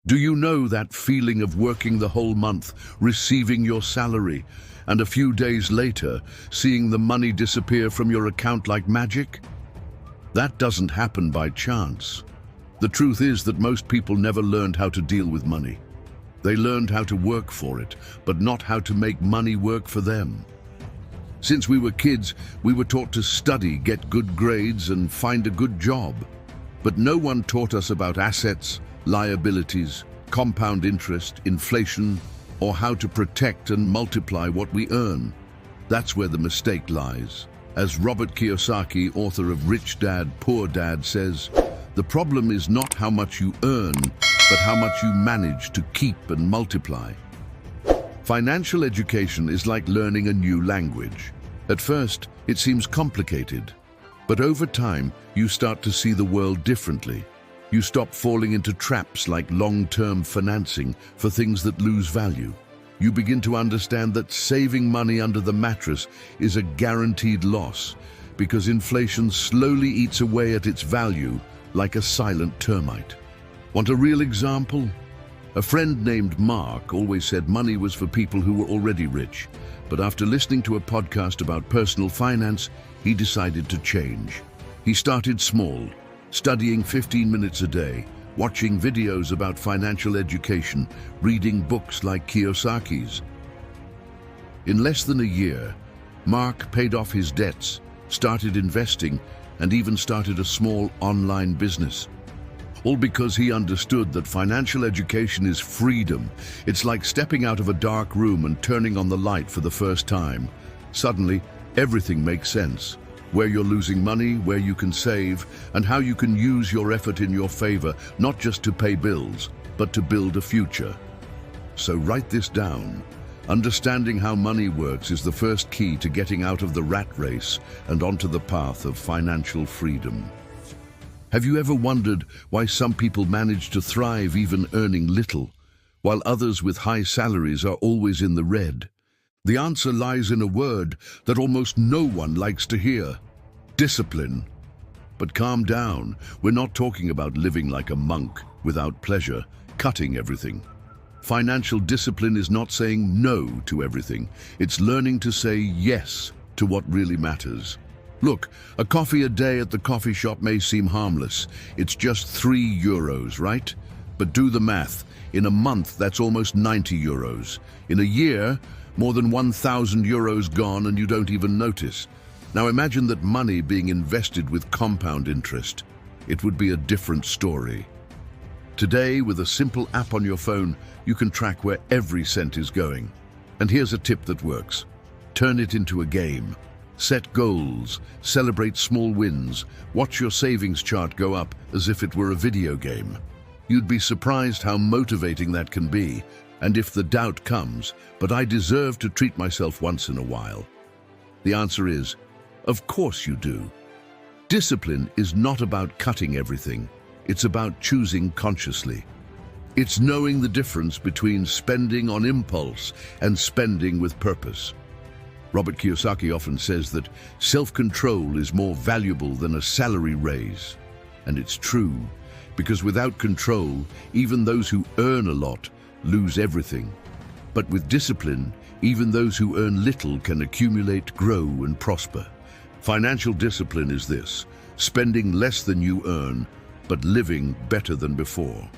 Do you know that feeling of working the whole month, receiving your salary, and a few days later, seeing the money disappear from your account like magic? That doesn't happen by chance. The truth is that most people never learned how to deal with money. They learned how to work for it, but not how to make money work for them. Since we were kids, we were taught to study, get good grades, and find a good job. But no one taught us about assets, liabilities, compound interest, inflation, or how to protect and multiply what we earn. That's where the mistake lies. As Robert Kiyosaki, author of Rich Dad, Poor Dad, says, the problem is not how much you earn, but how much you manage to keep and multiply. Financial education is like learning a new language. At first, it seems complicated, but over time, you start to see the world differently. You stop falling into traps like long-term financing for things that lose value. You begin to understand that saving money under the mattress is a guaranteed loss because inflation slowly eats away at its value like a silent termite. Want a real example? A friend named Mark always said money was for people who were already rich, but after listening to a podcast about personal finance, he decided to change. He started small, studying 15 minutes a day, watching videos about financial education, reading books like Kiyosaki's. In less than a year, Mark paid off his debts, started investing, and even started a small online business. All because he understood that financial education is freedom. It's like stepping out of a dark room and turning on the light for the first time. Suddenly, everything makes sense. Where you're losing money, where you can save, and how you can use your effort in your favor, not just to pay bills, but to build a future. So write this down. Understanding how money works is the first key to getting out of the rat race and onto the path of financial freedom. Have you ever wondered why some people manage to thrive even earning little, while others with high salaries are always in the red? The answer lies in a word that almost no one likes to hear: discipline. But calm down, we're not talking about living like a monk, without pleasure, cutting everything. Financial discipline is not saying no to everything. It's learning to say yes to what really matters. Look, a coffee a day at the coffee shop may seem harmless. It's just €3, right? But do the math. In a month, that's almost €90. In a year, more than €1,000 gone and you don't even notice. Now imagine that money being invested with compound interest. It would be a different story. Today, with a simple app on your phone, you can track where every cent is going. And here's a tip that works. Turn it into a game. Set goals, celebrate small wins, watch your savings chart go up as if it were a video game. You'd be surprised how motivating that can be. And if the doubt comes, but I deserve to treat myself once in a while, the answer is, of course you do. Discipline is not about cutting everything. It's about choosing consciously. It's knowing the difference between spending on impulse and spending with purpose. Robert Kiyosaki often says that self-control is more valuable than a salary raise. And it's true, because without control, even those who earn a lot lose everything. But with discipline, even those who earn little can accumulate, grow, and prosper. Financial discipline is this: spending less than you earn, but living better than before.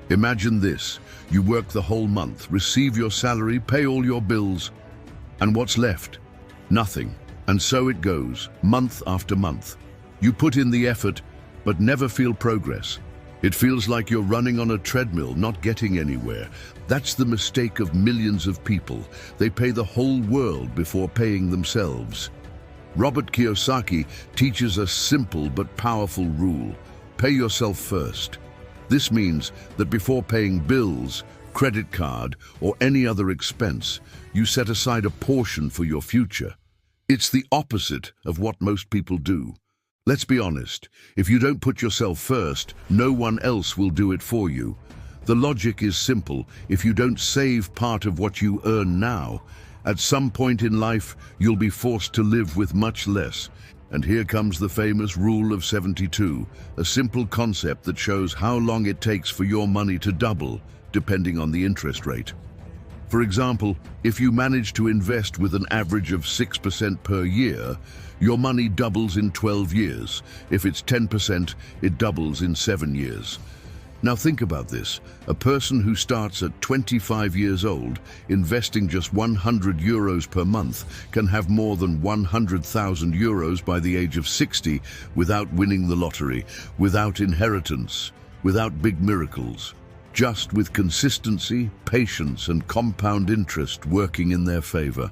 Imagine this: you work the whole month, receive your salary, pay all your bills, and what's left? Nothing. And so it goes, month after month. You put in the effort, but never feel progress. It feels like you're running on a treadmill, not getting anywhere. That's the mistake of millions of people. They pay the whole world before paying themselves. Robert Kiyosaki teaches a simple but powerful rule: pay yourself first. This means that before paying bills, credit card, or any other expense, you set aside a portion for your future. It's the opposite of what most people do. Let's be honest, if you don't put yourself first, no one else will do it for you. The logic is simple: if you don't save part of what you earn now, at some point in life, you'll be forced to live with much less. And here comes the famous Rule of 72, a simple concept that shows how long it takes for your money to double, depending on the interest rate. For example, if you manage to invest with an average of 6% per year, your money doubles in 12 years. If it's 10%, it doubles in 7 years. Now think about this. A person who starts at 25 years old, investing just €100 per month, can have more than €100,000 by the age of 60 without winning the lottery, without inheritance, without big miracles. Just with consistency, patience, and compound interest working in their favor.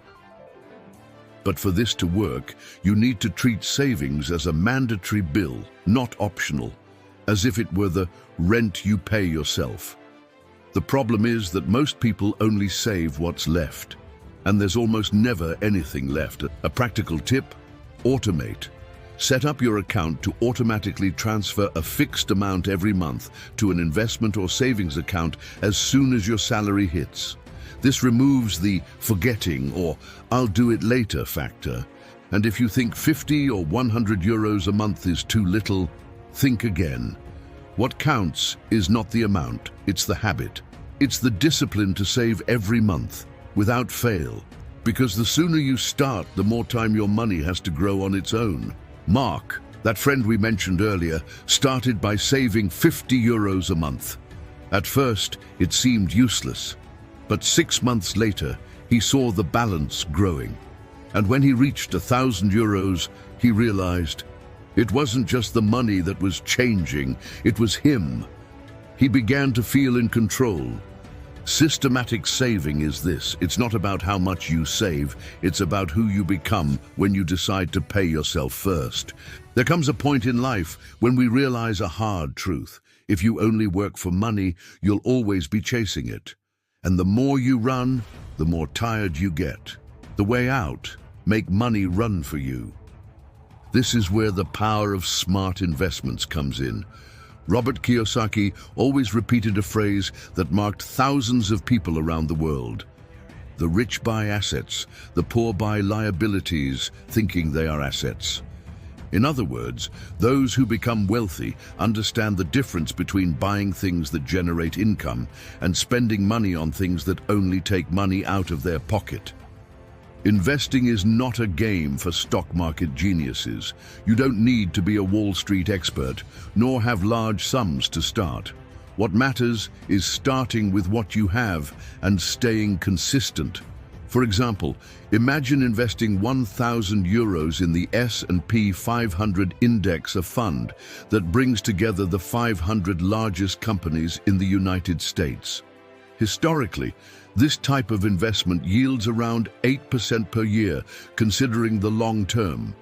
But for this to work, you need to treat savings as a mandatory bill, not optional, as if it were the rent you pay yourself. The problem is that most people only save what's left, and there's almost never anything left. A practical tip: automate. Set up your account to automatically transfer a fixed amount every month to an investment or savings account as soon as your salary hits. This removes the forgetting or "I'll do it later" factor. And if you think 50 or €100 a month is too little, think again. What counts is not the amount, it's the habit. It's the discipline to save every month, without fail. Because the sooner you start, the more time your money has to grow on its own. Mark, that friend we mentioned earlier, started by saving €50 a month. At first, it seemed useless. But 6 months later, he saw the balance growing. And when he reached €1,000, he realized it wasn't just the money that was changing, it was him. He began to feel in control. Systematic saving is this. It's not about how much you save, it's about who you become when you decide to pay yourself first. There comes a point in life when we realize a hard truth. If you only work for money, you'll always be chasing it. And the more you run, the more tired you get. The way out: make money run for you. This is where the power of smart investments comes in. Robert Kiyosaki always repeated a phrase that marked thousands of people around the world. The rich buy assets, the poor buy liabilities, thinking they are assets. In other words, those who become wealthy understand the difference between buying things that generate income and spending money on things that only take money out of their pocket. Investing is not a game for stock market geniuses. You don't need to be a Wall Street expert, nor have large sums to start. What matters is starting with what you have and staying consistent. For example, imagine investing €1,000 in the S&P 500 index, a fund that brings together the 500 largest companies in the United States. Historically, this type of investment yields around 8% per year, considering the long term.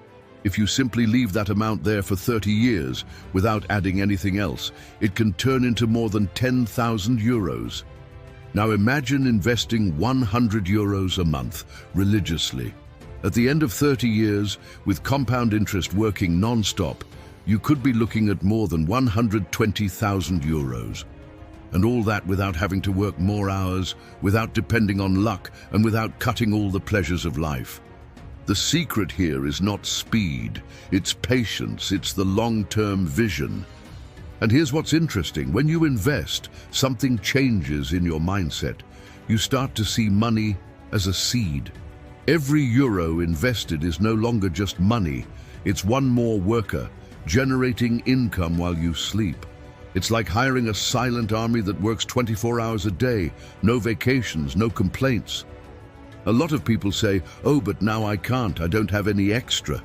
If you simply leave that amount there for 30 years without adding anything else, it can turn into more than €10,000. Now imagine investing €100 a month, religiously. At the end of 30 years, with compound interest working non-stop, you could be looking at more than €120,000. And all that without having to work more hours, without depending on luck, and without cutting all the pleasures of life. The secret here is not speed, it's patience, it's the long-term vision. And here's what's interesting: when you invest, something changes in your mindset. You start to see money as a seed. Every euro invested is no longer just money, it's one more worker, generating income while you sleep. It's like hiring a silent army that works 24 hours a day, no vacations, no complaints. A lot of people say, "Oh, but now I can't, I don't have any extra."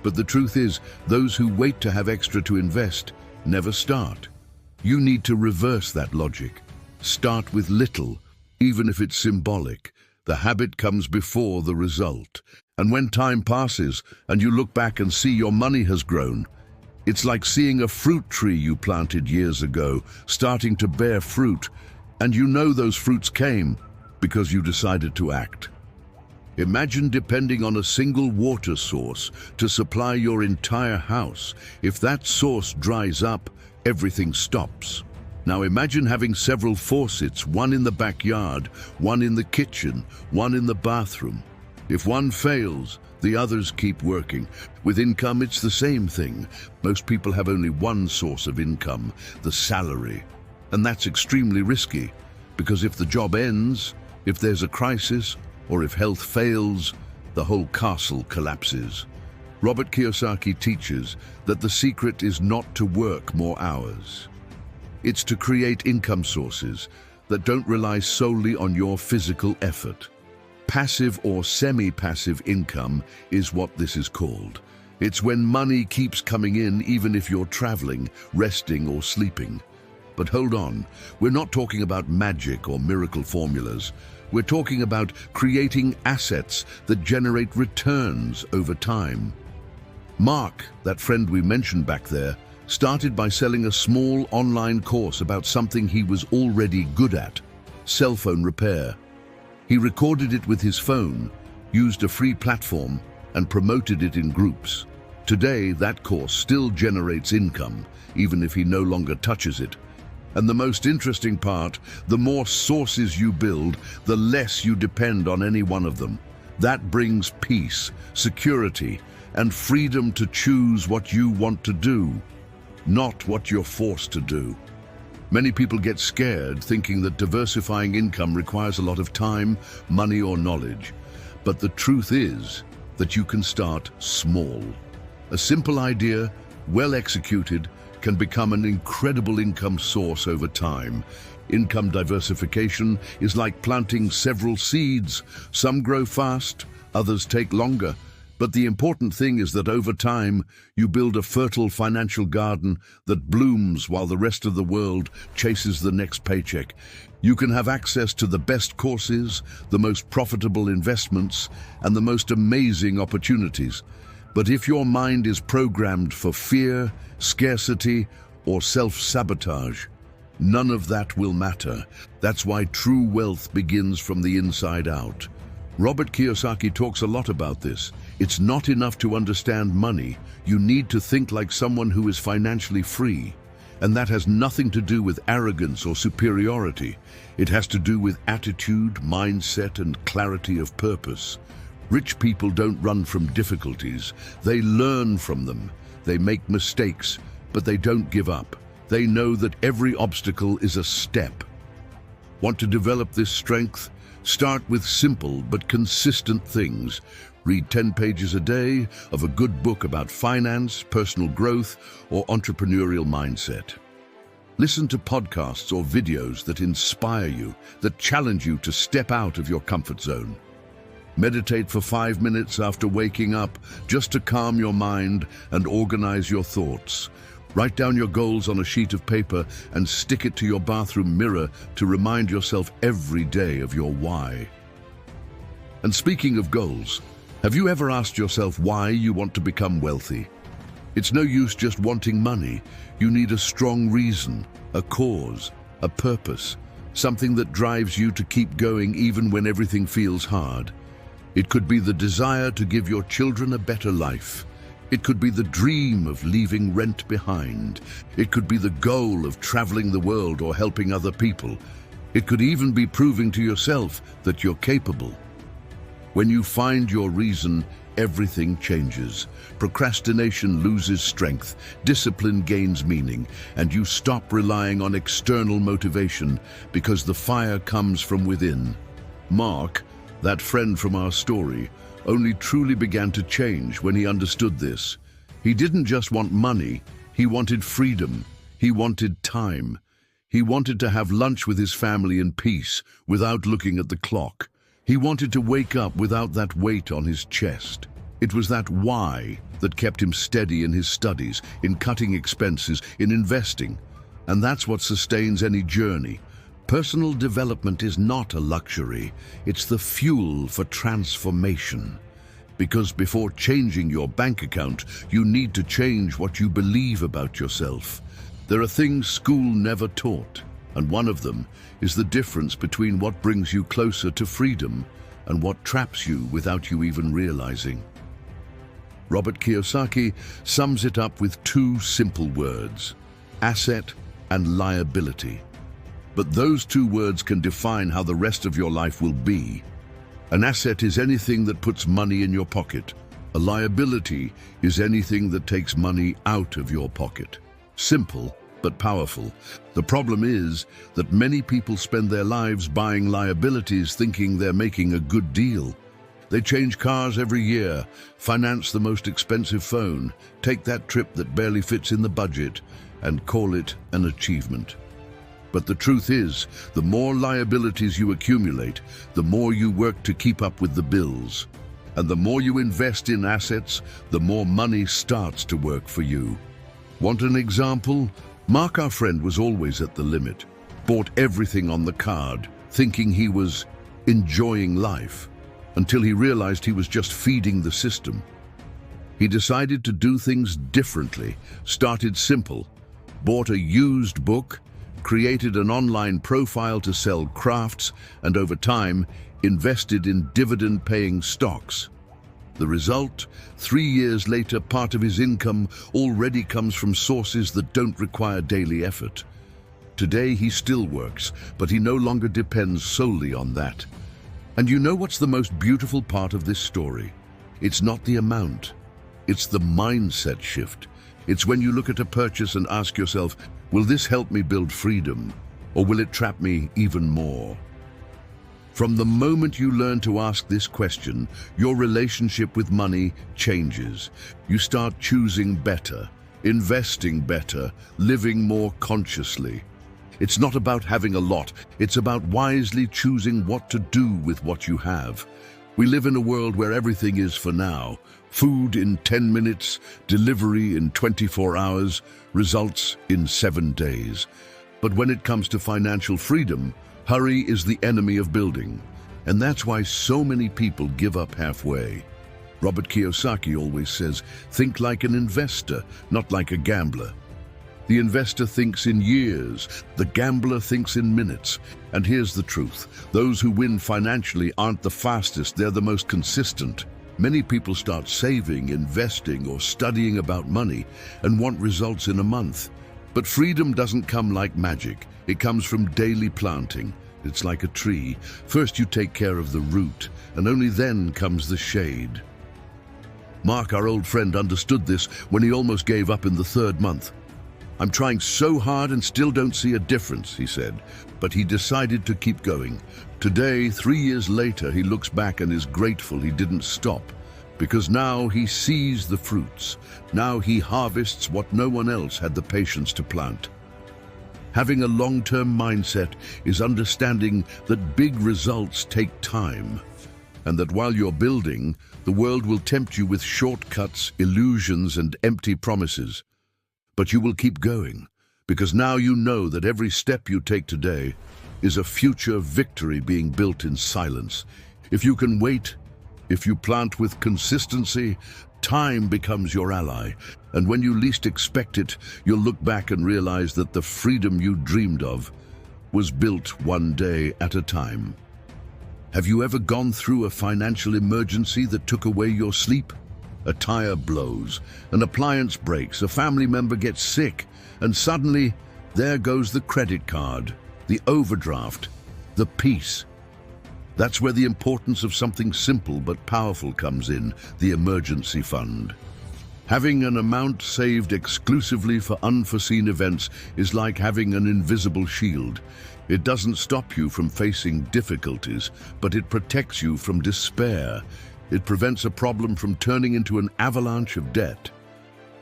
But the truth is, those who wait to have extra to invest never start. You need to reverse that logic. Start with little, even if it's symbolic. The habit comes before the result. And when time passes and you look back and see your money has grown, it's like seeing a fruit tree you planted years ago starting to bear fruit, and you know those fruits came because you decided to act. Imagine depending on a single water source to supply your entire house. If that source dries up, everything stops. Now imagine having several faucets, one in the backyard, one in the kitchen, one in the bathroom. If one fails, the others keep working. With income, it's the same thing. Most people have only one source of income, the salary. And that's extremely risky, because if the job ends, if there's a crisis, or if health fails, the whole castle collapses. Robert Kiyosaki teaches that the secret is not to work more hours. It's to create income sources that don't rely solely on your physical effort. Passive or semi-passive income is what this is called. It's when money keeps coming in even if you're traveling, resting, or sleeping. But hold on, we're not talking about magic or miracle formulas. We're talking about creating assets that generate returns over time. Mark, that friend we mentioned back there, started by selling a small online course about something he was already good at: cell phone repair. He recorded it with his phone, used a free platform, and promoted it in groups. Today, that course still generates income, even if he no longer touches it. And the most interesting part, the more sources you build, the less you depend on any one of them. That brings peace, security, and freedom to choose what you want to do, not what you're forced to do. Many people get scared thinking that diversifying income requires a lot of time, money, or knowledge. But the truth is that you can start small. A simple idea, well executed, can become an incredible income source over time. Income diversification is like planting several seeds. Some grow fast, others take longer. But the important thing is that over time, you build a fertile financial garden that blooms while the rest of the world chases the next paycheck. You can have access to the best courses, the most profitable investments, and the most amazing opportunities. But if your mind is programmed for fear, scarcity, or self-sabotage, none of that will matter. That's why true wealth begins from the inside out. Robert Kiyosaki talks a lot about this. It's not enough to understand money. You need to think like someone who is financially free. And that has nothing to do with arrogance or superiority. It has to do with attitude, mindset, and clarity of purpose. Rich people don't run from difficulties. They learn from them. They make mistakes, but they don't give up. They know that every obstacle is a step. Want to develop this strength? Start with simple but consistent things. Read 10 pages a day of a good book about finance, personal growth, or entrepreneurial mindset. Listen to podcasts or videos that inspire you, that challenge you to step out of your comfort zone. Meditate for 5 minutes after waking up, just to calm your mind and organize your thoughts. Write down your goals on a sheet of paper and stick it to your bathroom mirror to remind yourself every day of your why. And speaking of goals, have you ever asked yourself why you want to become wealthy? It's no use just wanting money. You need a strong reason, a cause, a purpose, something that drives you to keep going even when everything feels hard. It could be the desire to give your children a better life. It could be the dream of leaving rent behind. It could be the goal of traveling the world or helping other people. It could even be proving to yourself that you're capable. When you find your reason, everything changes. Procrastination loses strength, discipline gains meaning, and you stop relying on external motivation because the fire comes from within. Mark, that friend from our story, only truly began to change when he understood this. He didn't just want money, he wanted freedom, he wanted time. He wanted to have lunch with his family in peace without looking at the clock. He wanted to wake up without that weight on his chest. It was that why that kept him steady in his studies, in cutting expenses, in investing. And that's what sustains any journey. Personal development is not a luxury, it's the fuel for transformation. Because before changing your bank account, you need to change what you believe about yourself. There are things school never taught, and one of them is the difference between what brings you closer to freedom and what traps you without you even realizing. Robert Kiyosaki sums it up with two simple words: asset and liability. But those two words can define how the rest of your life will be. An asset is anything that puts money in your pocket. A liability is anything that takes money out of your pocket. Simple, but powerful. The problem is that many people spend their lives buying liabilities thinking they're making a good deal. They change cars every year, finance the most expensive phone, take that trip that barely fits in the budget, and call it an achievement. But the truth is, the more liabilities you accumulate, the more you work to keep up with the bills. And the more you invest in assets, the more money starts to work for you. Want an example? Mark, our friend, was always at the limit, bought everything on the card, thinking he was enjoying life, until he realized he was just feeding the system. He decided to do things differently, started simple, bought a used book, created an online profile to sell crafts, and over time, invested in dividend-paying stocks. The result? 3 years later, part of his income already comes from sources that don't require daily effort. Today, he still works, but he no longer depends solely on that. And you know what's the most beautiful part of this story? It's not the amount. It's the mindset shift. It's when you look at a purchase and ask yourself, will this help me build freedom, or will it trap me even more? From the moment you learn to ask this question, your relationship with money changes. You start choosing better, investing better, living more consciously. It's not about having a lot, it's about wisely choosing what to do with what you have. We live in a world where everything is for now. Food in 10 minutes, delivery in 24 hours, results in 7 days. But when it comes to financial freedom, hurry is the enemy of building. And that's why so many people give up halfway. Robert Kiyosaki always says, think like an investor, not like a gambler. The investor thinks in years, the gambler thinks in minutes. And here's the truth, those who win financially aren't the fastest, they're the most consistent. Many people start saving, investing, or studying about money and want results in a month. But freedom doesn't come like magic. It comes from daily planting. It's like a tree. First you take care of the root, and only then comes the shade. Mark, our old friend, understood this when he almost gave up in the 3rd month. I'm trying so hard and still don't see a difference, he said, but he decided to keep going. Today, 3 years later, he looks back and is grateful he didn't stop, because now he sees the fruits. Now he harvests what no one else had the patience to plant. Having a long-term mindset is understanding that big results take time, and that while you're building, the world will tempt you with shortcuts, illusions, and empty promises. But you will keep going, because now you know that every step you take today is a future victory being built in silence. If you can wait, if you plant with consistency, time becomes your ally. And when you least expect it, you'll look back and realize that the freedom you dreamed of was built one day at a time. Have you ever gone through a financial emergency that took away your sleep? A tire blows, an appliance breaks, a family member gets sick, and suddenly, there goes the credit card, the overdraft, the peace. That's where the importance of something simple but powerful comes in, the emergency fund. Having an amount saved exclusively for unforeseen events is like having an invisible shield. It doesn't stop you from facing difficulties, but it protects you from despair. It prevents a problem from turning into an avalanche of debt.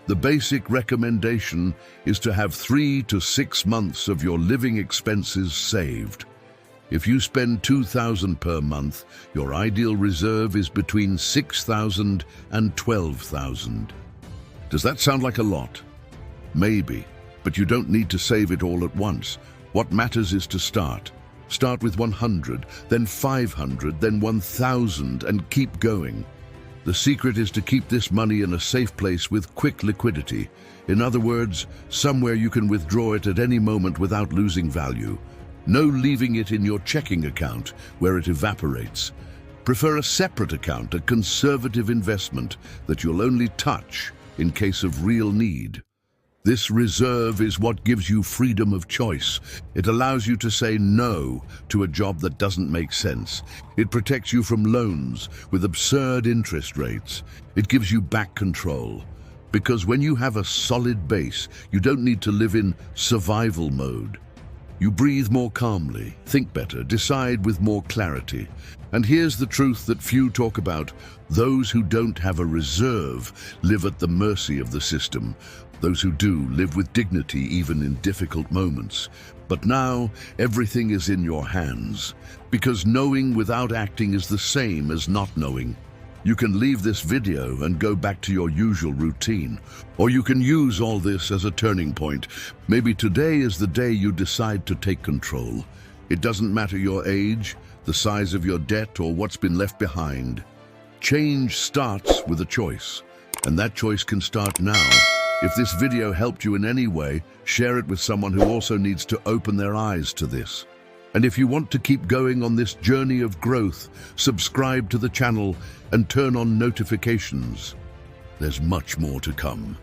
The basic recommendation is to have 3 to 6 months of your living expenses saved. If you spend $2,000 per month, your ideal reserve is between $6,000 and $12,000. Does that sound like a lot? Maybe, but you don't need to save it all at once. What matters is to start. Start with 100, then 500, then 1,000, and keep going. The secret is to keep this money in a safe place with quick liquidity. In other words, somewhere you can withdraw it at any moment without losing value. No leaving it in your checking account where it evaporates. Prefer a separate account, a conservative investment that you'll only touch in case of real need. This reserve is what gives you freedom of choice. It allows you to say no to a job that doesn't make sense. It protects you from loans with absurd interest rates. It gives you back control. Because when you have a solid base, you don't need to live in survival mode. You breathe more calmly, think better, decide with more clarity. And here's the truth that few talk about. Those who don't have a reserve live at the mercy of the system. Those who do live with dignity even in difficult moments. But now, everything is in your hands. Because knowing without acting is the same as not knowing. You can leave this video and go back to your usual routine. Or you can use all this as a turning point. Maybe today is the day you decide to take control. It doesn't matter your age, the size of your debt, or what's been left behind. Change starts with a choice, and that choice can start now. If this video helped you in any way, share it with someone who also needs to open their eyes to this. And if you want to keep going on this journey of growth, subscribe to the channel and turn on notifications. There's much more to come.